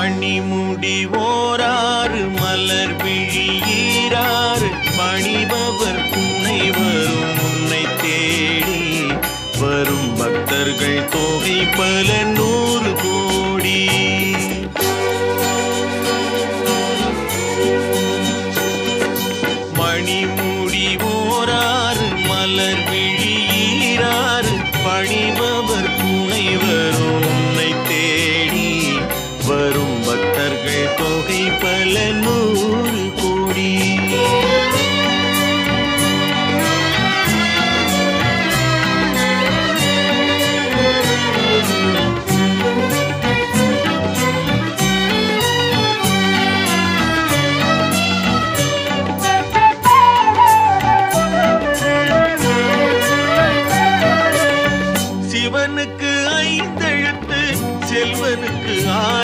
மணிமுடி ஓராறு மலர் விழியீராறு பணிபவர் துணை வரும் உன்னை தேடி வரும் பக்தர்கள் தொகை பல 100 கோடி. மணிமுடி ஓராறு மலர் விழியீராறு பணிபவர் துணை வரும் உன்னை தேடி வரும் பக்தர்கள் தொகை பல 100